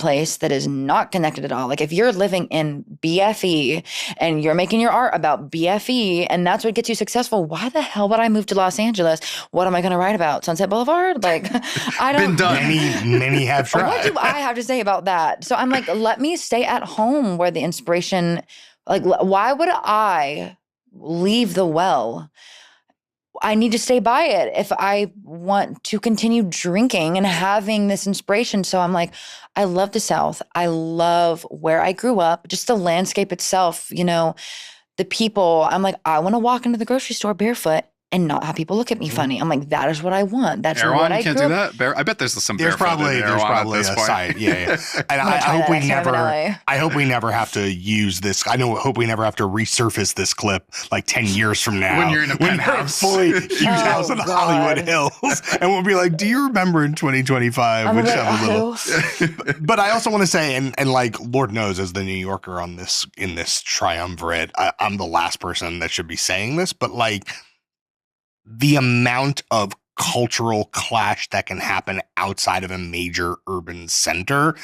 place that is not connected at all. Like if you're living in BFE and you're making your art about BFE and that's what gets you successful, why the hell would I move to Los Angeles? What am I going to write about? Sunset Boulevard? Like I don't. Been done. Many have tried. What do I have to say about that? So I'm like, let me stay at home where the inspiration, like why would I leave the well? I need to stay by it if I want to continue drinking and having this inspiration. So I'm like, I love the South. I love where I grew up, just the landscape itself, you know, the people. I'm like, I want to walk into the grocery store barefoot and not have people look at me funny. I'm like, that is what I want. That's Erewhon, what I can't grew do up. that. I bet there's some There's barefoot probably in Erewhon a at this point. side, yeah. And I hope we never. I hope we never have to use this. Hope we never have to resurface this clip like 10 years from now When you're in a penthouse, fully huge house in the Hollywood Hills, and we'll be like, "Do you remember in 2025?" Which have a little. But I also want to say, and like Lord knows, as the New Yorker on this in this triumvirate, I'm the last person that should be saying this, but like. The amount of cultural clash that can happen outside of a major urban center,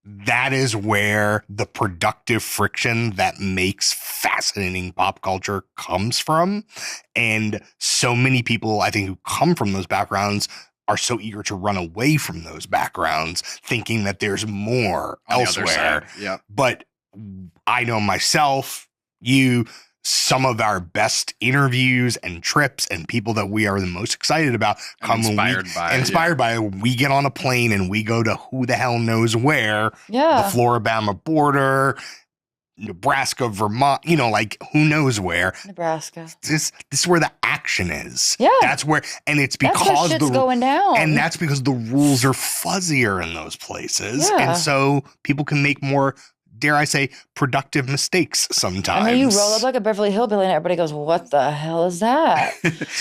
that is where the productive friction that makes fascinating pop culture comes from. And so many people, I think, who come from those backgrounds are so eager to run away from those backgrounds, thinking that there's more elsewhere. Yeah. But I know myself, some of our best interviews and trips and people that we are the most excited about come inspired by we get on a plane and we go to who the hell knows where, the Florida-Bama border, Nebraska, Vermont, you know, like who knows where. Nebraska. This is where the action is. Yeah. That's where, and it's because that's shit's going down. And that's because the rules are fuzzier in those places. Yeah. And so people can make more, dare I say, productive mistakes sometimes. And then you roll up like a Beverly Hillbilly and everybody goes, what the hell is that?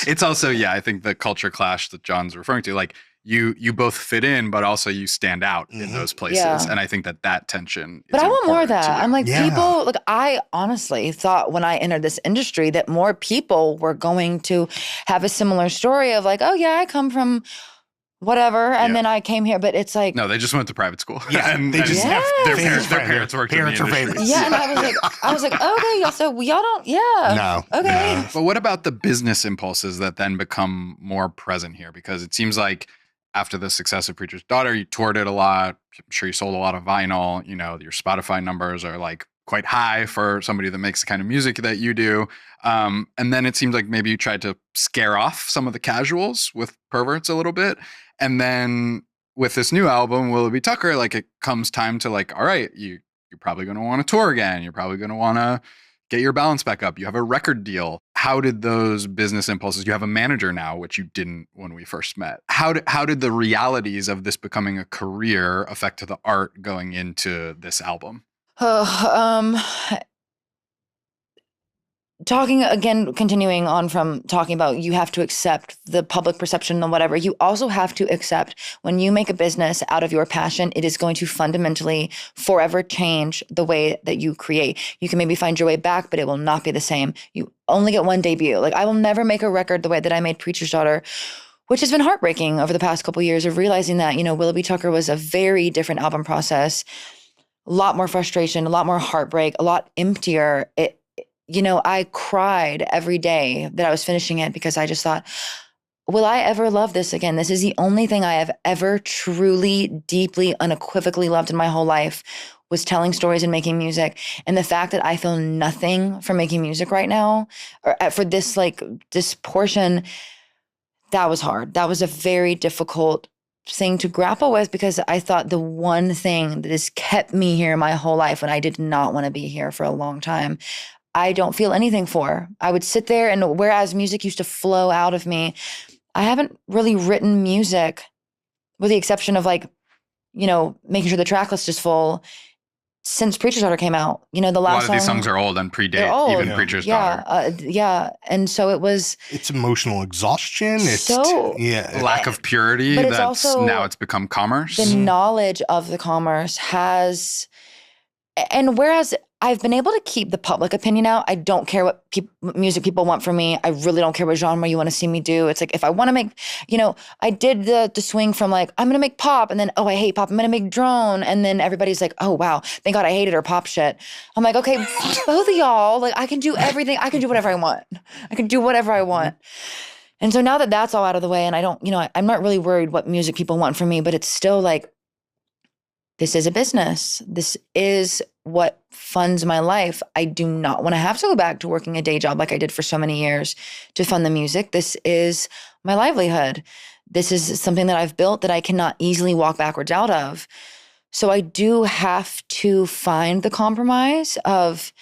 It's also, I think the culture clash that John's referring to, like you both fit in, but also you stand out in those places. Yeah. And I think that tension But is I want more of important that. too. I'm like, people, like I honestly thought when I entered this industry that more people were going to have a similar story of like, oh yeah, I come from whatever, and then I came here, but it's like no, they just went to private school. Yeah, and they just have their parents worked in the parents are industry. famous. yeah, and I was like, okay, y'all, so y'all don't, No. okay. No. But what about the business impulses that then become more present here? Because it seems like after the success of Preacher's Daughter, you toured it a lot. I'm sure you sold a lot of vinyl. You know, your Spotify numbers are like quite high for somebody that makes the kind of music that you do. And then it seems like maybe you tried to scare off some of the casuals with Perverts a little bit. And then with this new album, Will It Be Tucker, like it comes time to like, all right, you're probably going to want to tour again. You're probably going to want to get your balance back up. You have a record deal. How did those business impulses, you have a manager now, which you didn't when we first met. How did the realities of this becoming a career affect the art going into this album? Talking again, continuing on from talking about you have to accept the public perception and whatever, you also have to accept when you make a business out of your passion, it is going to fundamentally forever change the way that you create. You can maybe find your way back, but it will not be the same. You only get one debut. Like I will never make a record the way that I made Preacher's Daughter, which has been heartbreaking over the past couple of years of realizing that, you know, Will It Be Tucker was a very different album process, a lot more frustration, a lot more heartbreak, a lot emptier. You know, I cried every day that I was finishing it because I just thought, will I ever love this again? This is the only thing I have ever truly, deeply, unequivocally loved in my whole life was telling stories and making music. And the fact that I feel nothing from making music right now, or for this portion, that was hard. That was a very difficult thing to grapple with because I thought the one thing that has kept me here my whole life when I did not want to be here for a long time, I don't feel anything for. I would sit there and whereas music used to flow out of me, I haven't really written music with the exception of like, you know, making sure the track list is full since Preacher's Daughter came out. You know, the last a lot of these songs are old and predate even Preacher's Daughter. And so it was. It's emotional exhaustion. It's lack of purity. But it's also now it's become commerce. The knowledge of the commerce has, and whereas I've been able to keep the public opinion out. I don't care what music people want from me. I really don't care what genre you want to see me do. It's like, if I want to make, I did the swing from like, I'm going to make pop, and then, oh, I hate pop, I'm going to make drone. And then everybody's like, oh, wow, thank God I hated her pop shit. I'm like, okay, both of y'all, like, I can do everything. I can do whatever I want. I can do whatever I want. And so now that that's all out of the way, and I don't, I'm not really worried what music people want from me, but it's still like, this is a business. This is what funds my life. I do not want to have to go back to working a day job like I did for so many years to fund the music. This is my livelihood. This is something that I've built that I cannot easily walk backwards out of. So I do have to find the compromise of,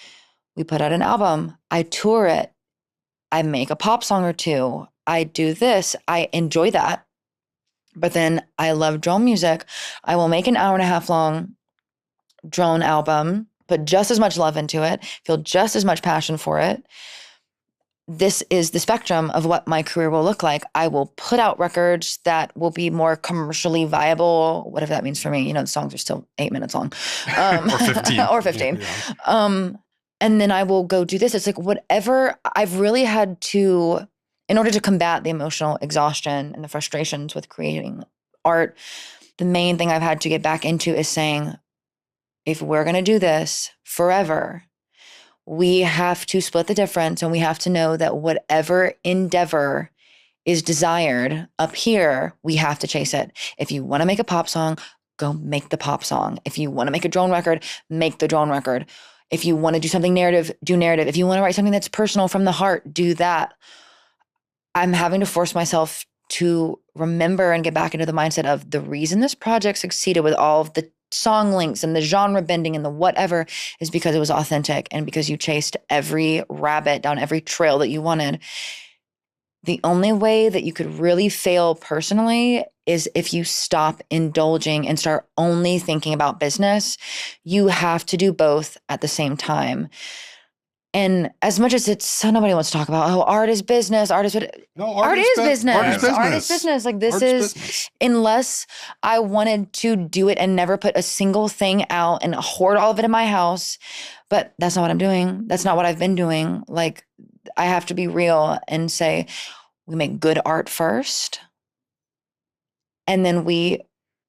we put out an album, I tour it, I make a pop song or two, I do this, I enjoy that. But then I love drone music. I will make an 1.5 hour long drone album, put just as much love into it, feel just as much passion for it. This is the spectrum of what my career will look like. I will put out records that will be more commercially viable, whatever that means for me. The songs are still 8 minutes long. Or 15. Or 15. Yeah. And then I will go do this. It's like whatever I've really had to, in order to combat the emotional exhaustion and the frustrations with creating art, the main thing I've had to get back into is saying, if we're going to do this forever, we have to split the difference, and we have to know that whatever endeavor is desired up here, we have to chase it. If you want to make a pop song, go make the pop song. If you want to make a drone record, make the drone record. If you want to do something narrative, do narrative. If you want to write something that's personal from the heart, do that. I'm having to force myself to remember and get back into the mindset of the reason this project succeeded with all of the song links and the genre bending and the whatever is because it was authentic and because you chased every rabbit down every trail that you wanted. The only way that you could really fail personally is if you stop indulging and start only thinking about business. You have to do both at the same time. And as much as nobody wants to talk about, art is business, art is business. Art is business. Like this is business. Unless I wanted to do it and never put a single thing out and hoard all of it in my house. But that's not what I'm doing. That's not what I've been doing. Like, I have to be real and say, we make good art first, and then we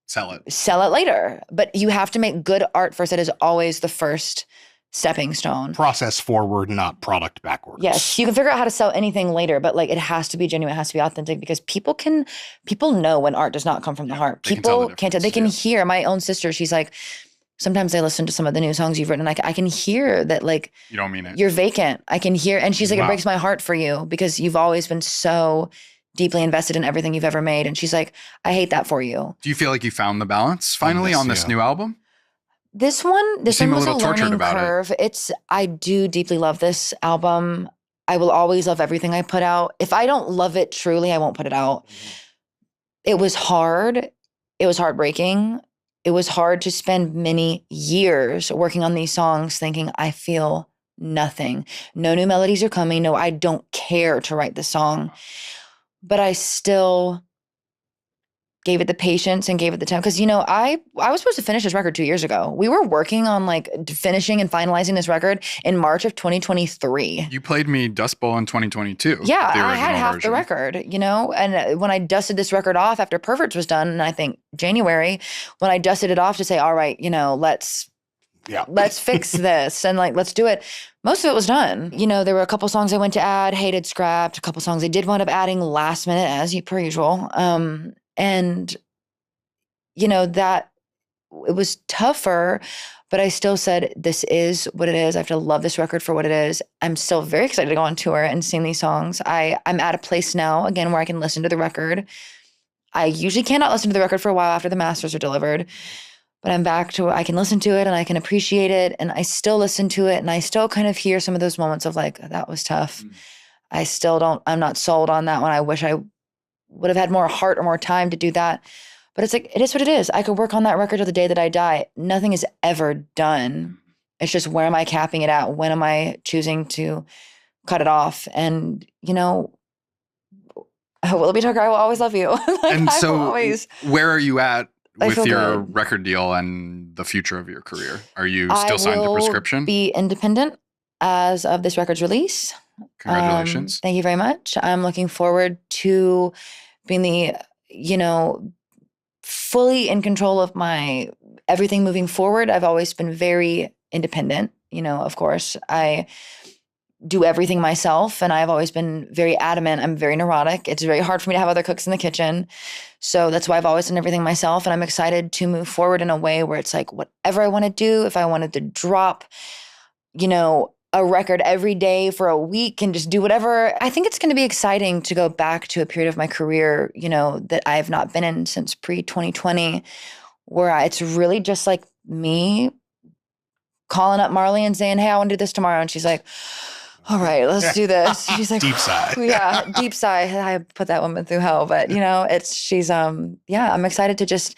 sell it later. But you have to make good art first. That is always the first stepping stone. Process forward, not product backwards. Yes. You can figure out how to sell anything later, but like it has to be genuine, it has to be authentic, because people know when art does not come from the heart. People can't tell. They can hear. My own sister, she's like, sometimes I listen to some of the new songs you've written, and I can hear that, like, you don't mean it. You're vacant. I can hear. And she's like, It breaks my heart for you because you've always been so deeply invested in everything you've ever made. And she's like, I hate that for you. Do you feel like you found the balance finally on this new album? This one was a learning curve. I do deeply love this album. I will always love everything I put out. If I don't love it truly, I won't put it out. It was hard. It was heartbreaking. It was hard to spend many years working on these songs thinking, I feel nothing. No new melodies are coming. No, I don't care to write the song. But I still gave it the patience and gave it the time. Because, I was supposed to finish this record 2 years ago. We were working on like finishing and finalizing this record in March of 2023. You played me Dust Bowl in 2022. Yeah, I had half the record, and when I dusted this record off after Perverts was done, and I think January, when I dusted it off to say, all right, let's fix this and like, let's do it. Most of it was done. There were a couple songs I went to add, hated, scrapped, a couple songs I did wind up adding last minute as per usual. And, that it was tougher, but I still said, this is what it is. I have to love this record for what it is. I'm still very excited to go on tour and sing these songs. I'm at a place now, again, where I can listen to the record. I usually cannot listen to the record for a while after the masters are delivered, but I'm back to where I can listen to it and I can appreciate it. And I still listen to it and I still kind of hear some of those moments of like, that was tough. I'm not sold on that one. I wish I would have had more heart or more time to do that. But it's like, it is what it is. I could work on that record till the day that I die. Nothing is ever done. It's just, where am I capping it at? When am I choosing to cut it off? And, Willoughby Tucker, I will always love you. And so where are you at with your good. record deal and the future of your career? Are you still signed to prescription? Be independent as of this record's release. Congratulations. Thank you very much. I'm looking forward to being the, fully in control of my everything moving forward. I've always been very independent. Of course, I do everything myself, and I've always been very adamant. I'm very neurotic. It's very hard for me to have other cooks in the kitchen. So that's why I've always done everything myself. And I'm excited to move forward in a way where it's like whatever I want to do, if I wanted to drop, a record every day for a week and just do whatever. I think it's going to be exciting to go back to a period of my career, that I have not been in since pre-2020, where it's really just like me calling up Marley and saying, hey, I want to do this tomorrow. And she's like, all right, let's do this. She's like, deep sigh. Yeah, deep sigh. I put that woman through hell. But, I'm excited to just,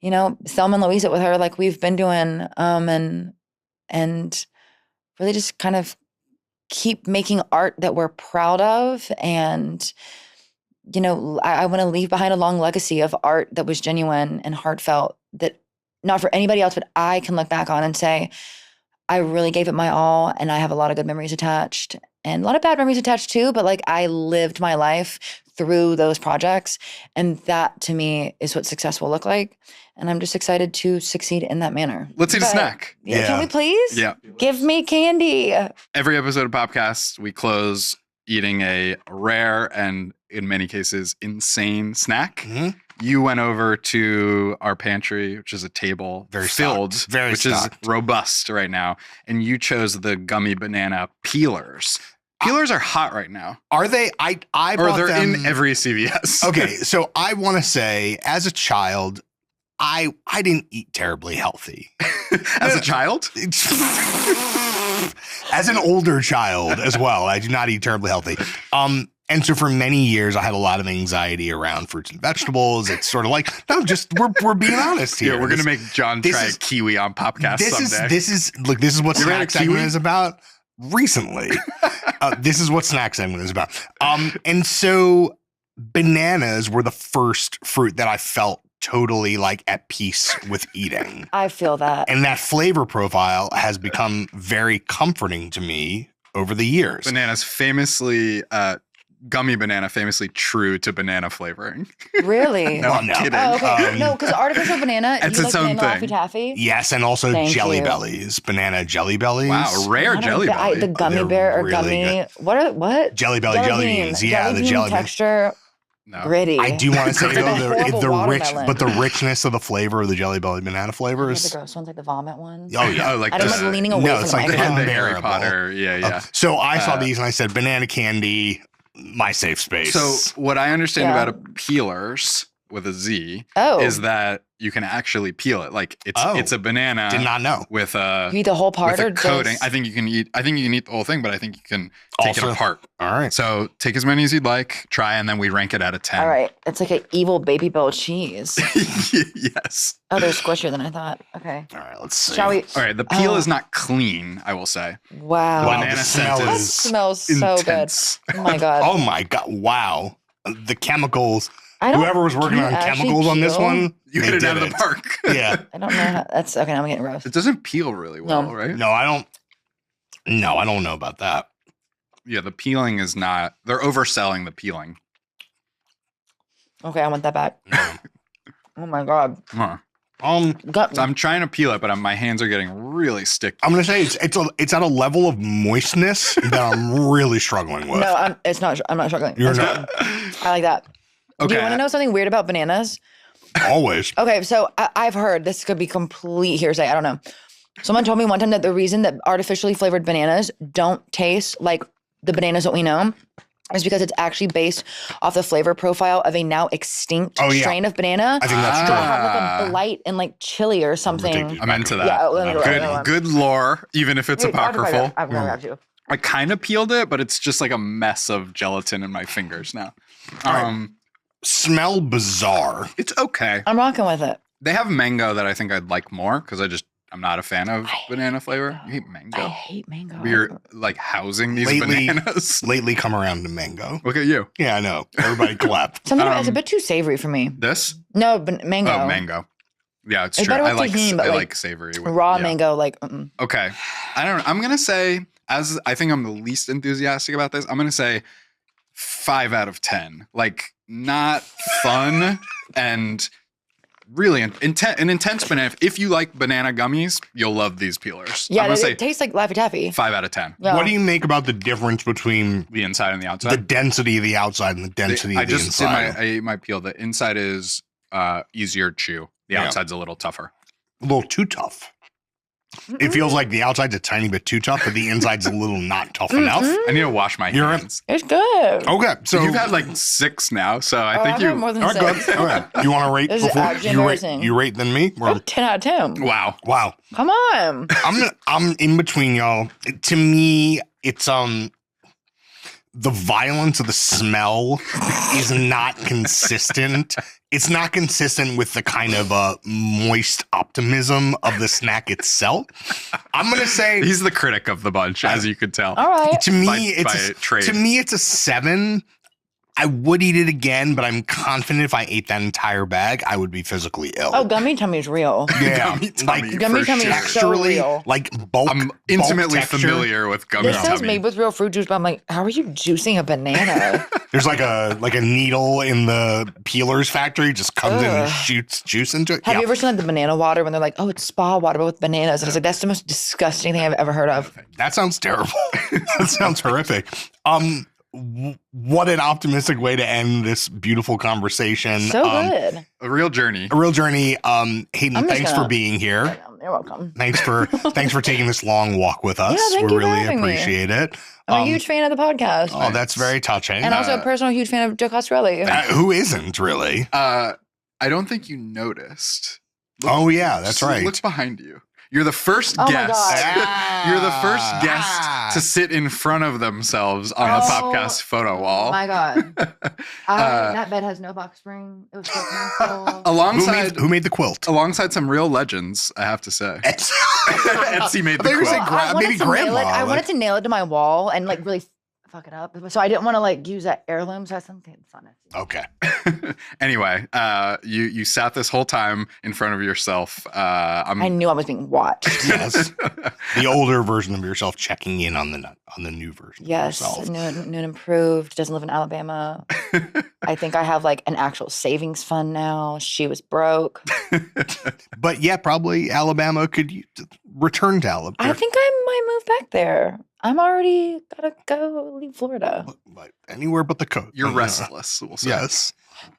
Thelma and Louise it with her like we've been doing and really just kind of keep making art that we're proud of. And, I want to leave behind a long legacy of art that was genuine and heartfelt, that not for anybody else, but I can look back on and say, I really gave it my all, and I have a lot of good memories attached and a lot of bad memories attached too, but like I lived my life through those projects, and that to me is what success will look like. And I'm just excited to succeed in that manner. Let's eat a snack. Yeah. Can we please? Yeah. Give me candy. Every episode of Popcast, we close eating a rare and in many cases insane snack. Mm-hmm. You went over to our pantry, which is a table filled, which is robust right now, and you chose the gummy banana peelers. Peelers are hot right now. Are they? I or bought they're them in every CVS. Okay, so I want to say, as a child, I didn't eat terribly healthy. As a child? As an older child as well, I do not eat terribly healthy. And so for many years, I had a lot of anxiety around fruits and vegetables. It's sort of like, no, just we're being honest here. Yeah, we're gonna make John try a kiwi on Popcast someday. This is what Snack Segment is about. Recently, this is what Snack Segment is about. And so bananas were the first fruit that I felt totally like at peace with eating. I feel that. And that flavor profile has become very comforting to me over the years. Bananas famously, gummy banana famously true to banana flavoring. Really? No, I'm kidding. Oh, okay. No, because artificial banana, it's you its like own banana thing. Laffy Taffy? Yes, and also Jelly Bellies, banana Jelly Bellies. Wow, rare Jelly Belly. The gummy bear or really gummy, what? Jelly Belly jelly beans. Yeah, jelly the jelly bean texture. No. Gritty. I do want to say though, the the richness of the flavor of the Jelly Belly banana flavors. The gross ones, like the vomit ones. Oh yeah, like I'm like leaning away no, from it's the like microphone. the Harry unbearable. Potter. Yeah. So I saw these and I said, banana candy, my safe space. So what I understand about peelers with a Z is that you can actually peel it. Like it's a banana. Did not know. With you eat the whole part with or a coating. just... I think you can eat the whole thing, but I think you can take it apart. All right. So take as many as you'd like, try, and then we rank it out of 10. All right. It's like an evil baby bell cheese. Yes. Oh, they're squishier than I thought. Okay. All right, let's see. Shall we? All right, the peel is not clean, I will say. Wow. Banana the scent smell That is smells so intense. good. Oh my God. Oh my God. Wow. The chemicals. I don't- Whoever was working can on you actually chemicals on this peel? one, You they hit it did out of the park. Yeah. I don't know how. That's okay. Now I'm getting roast. It doesn't peel really well, No. right? No, I don't. No, I don't know about that. Yeah, the peeling is not. They're overselling the peeling. Okay, I want that back. Oh my God. Huh. Gut. So I'm trying to peel it, but my hands are getting really sticky. I'm gonna say it's at a level of moistness that I'm really struggling with. No, I'm not struggling. You're That's not. good. I like that. Do Okay. you want to know something weird about bananas? Always. Okay, so I've heard, this could be complete hearsay, I don't know. Someone told me one time that the reason that artificially flavored bananas don't taste like the bananas that we know is because it's actually based off the flavor profile of a now extinct strain of banana. I think that's true. Have like a blight and like chili or something. I'm into that. Yeah, let me go. Good lore, even if it's apocryphal. I've got you. I kind of peeled it, but it's just like a mess of gelatin in my fingers now. Smell bizarre. It's okay. I'm rocking with it. They have mango that I think I'd like more because I'm not a fan of banana flavor. You hate mango? I hate mango. We're like housing these bananas. Lately come around to mango. Look at you. Yeah, I know. Everybody clap. Something about it's a bit too savory for me. This? No, but mango. Oh, mango. Yeah, it's It's true. better I with tahini, but, I like, like savory. With, Raw yeah. mango, like, Okay. I don't know. I'm going to say, as I think I'm the least enthusiastic about this, I'm going to say 5 out of 10. Like, not fun and really an intense banana. If you like banana gummies, you'll love these peelers. yeah, I'm going to say it tastes like Laffy Taffy. 5 out of 10. Yeah. What do you make about the difference between The inside and the outside. the density of the outside and the density of the inside? I ate my peel. The inside is easier to chew. The outside's a little tougher. A little too tough. It feels like the outside's a tiny bit too tough, but the inside's a little not tough enough. I need to wash my hands. It's good. Okay, so You've had like 6 now, so I think I've you. had more than all right, 6. good. Okay. You want to rate This is before actually you rate? embarrassing. You rate than me? Oh, 10 out of 10. Wow. Wow. Come on. I'm in between y'all. To me, it's the violence of the smell is not consistent. It's not consistent with the kind of moist optimism of the snack itself. I'm gonna say He's the critic of the bunch, as you could tell. All right. to me by trade. it's a 7. I would eat it again, but I'm confident if I ate that entire bag, I would be physically ill. Oh, gummy tummy is real. yeah, Gummy tummy, Gummy for tummy sure. is so texturally, real. like bulk. I'm intimately texture. familiar with gummy This says tummy. made with real fruit juice, but I'm like, how are you juicing a banana? There's like a needle in the peelers factory, just comes in and Ugh. shoots juice into it. Have Yeah. you ever seen like the banana water when they're like, oh, it's spa water but with bananas? And it's like, that's the most disgusting thing I've ever heard of. That sounds terrible. That sounds horrific. What an optimistic way to end this beautiful conversation. So good. A real journey. A real journey. Hayden, I'm just thanks for gonna- being here. You're welcome. Thanks for taking this long walk with us. Yeah, thank we you for really having me. appreciate it. I'm a huge fan of the podcast. Oh, that's very touching. and also a personal huge fan of Joe Coscarelli. Who isn't really? I don't think you noticed. Oh yeah, that's right. Look behind you. You're the first Oh my guest. God. You're the first guest to sit in front of themselves on the Oh podcast photo wall. My God. That bed has no box spring. It was so painful. Alongside Who made the quilt? alongside some real legends, I have to say. Etsy made the I thought you were quilt. saying I wanted maybe to grandma. nail it. I like- wanted to nail it to my wall and like really fuck it up. So I didn't want to like use that heirloom. So I something fun. Okay. Anyway, you sat this whole time in front of yourself. I knew I was being watched. Yes. The older version of yourself checking in on the new version Yes, of yourself. new and improved. Doesn't live in Alabama. I think I have like an actual savings fund now. She was broke. But yeah, probably Alabama could return to Alabama. I think I might move back there. I'm already gotta go leave Florida. But anywhere but the coast. You're restless, we'll say. Yes.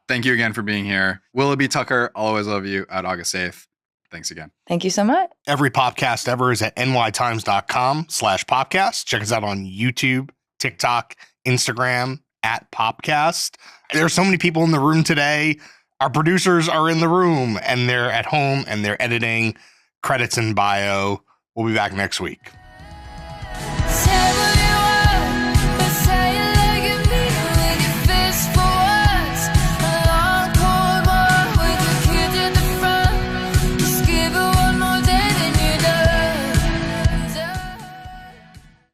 Thank you again for being here. Willoughby Tucker, I'll always love you at August 8th. Thanks again. Thank you so much. Every podcast ever is at nytimes.com/popcast. Check us out on YouTube, TikTok, Instagram at Popcast. There are so many people in the room today. Our producers are in the room and they're at home and they're editing. Credits in bio. We'll be back next week.